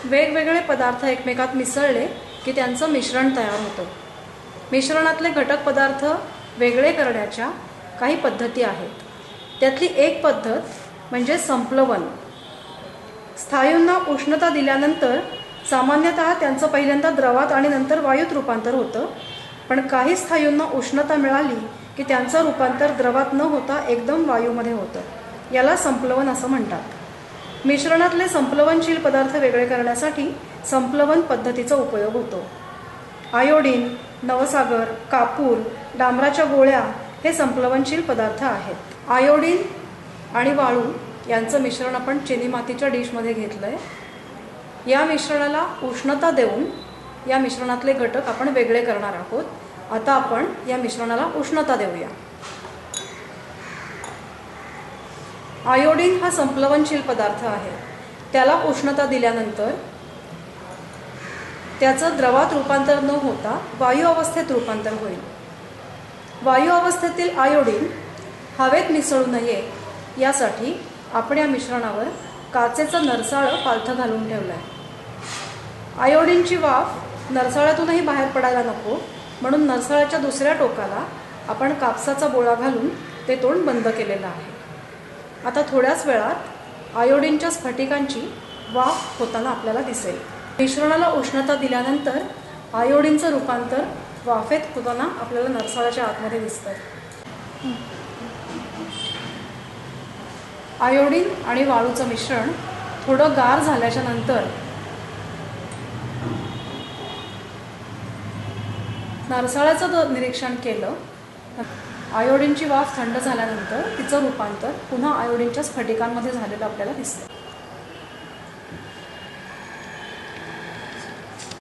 वेगवेगळे पदार्थ एकमेकात मिसळले की त्यांचं मिश्रण तयार होतं। मिश्रणातले घटक पदार्थ वेगळे करण्याच्या काही पद्धती आहेत। त्यातली एक पद्धत म्हणजे संप्लवन। स्थायूंना उष्णता दिल्यानंतर सामान्यतः त्यांचं पहिल्यांदा द्रवात आणि नंतर वायूत रूपांतर होतं, पण काही स्थायूंना उष्णता मिळाली की त्यांचं रूपांतर द्रवात न होता एकदम वायूमध्ये होतं। याला संप्लवन असं म्हणतात। मिश्रणातले संप्लवनशील पदार्थ वेगळे करण्यासाठी संप्लवन पद्धतीचा उपयोग होतो। आयोडीन, नवसागर, कापूर, डांबराच्या गोळ्या हे संप्लवनशील पदार्थ आहेत। आयोडीन आणि वाळू यांचं मिश्रण आपण चिनी मातीच्या डिशमध्ये घेतलंय। या मिश्रणाला उष्णता देऊन या मिश्रणातले घटक आपण वेगळे करणार आहोत। आता आपण या मिश्रणाला उष्णता देऊया। आयोडीन हा संप्लवनशील पदार्थ आहे। त्याला उष्णता दिल्यानंतर त्याचं द्रवात रूपांतर न होता वायू अवस्थेत रूपांतर होईल। वायू अवस्थेतील आयोडीन हवेत मिसळू नये यासाठी आपण या मिश्रणावर काचेचं नरसाळं पालथं घालून ठेवलं आहे। आयोडीनची वाफ नरसाळ्यातूनही बाहेर पडायला नको म्हणून नरसाळ्याच्या दुसऱ्या टोकाला आपण कापसाचा बोळा घालून ते तोंड बंद केलेलं आहे। आता थोड्याच वेळात आयोडीनच्या स्फटिकांची वाफ होताना आपल्याला दिसेल। मिश्रणाला उष्णता दिल्यानंतर आयोडीनचं रूपांतर वाफेत होताना आपल्याला नरसाळ्याच्या आतमध्ये दिसतं। आयोडीन आणि वाळूचं मिश्रण थोडं गार झाल्याच्या नंतर नरसाळ्याचं निरीक्षण केलं। आयोडीनची वाफ थंड झाल्यानंतर तिचं रूपांतर पुन्हा आयोडीनच्या स्फटिकांमध्ये झालेलं आपल्याला दिसतं।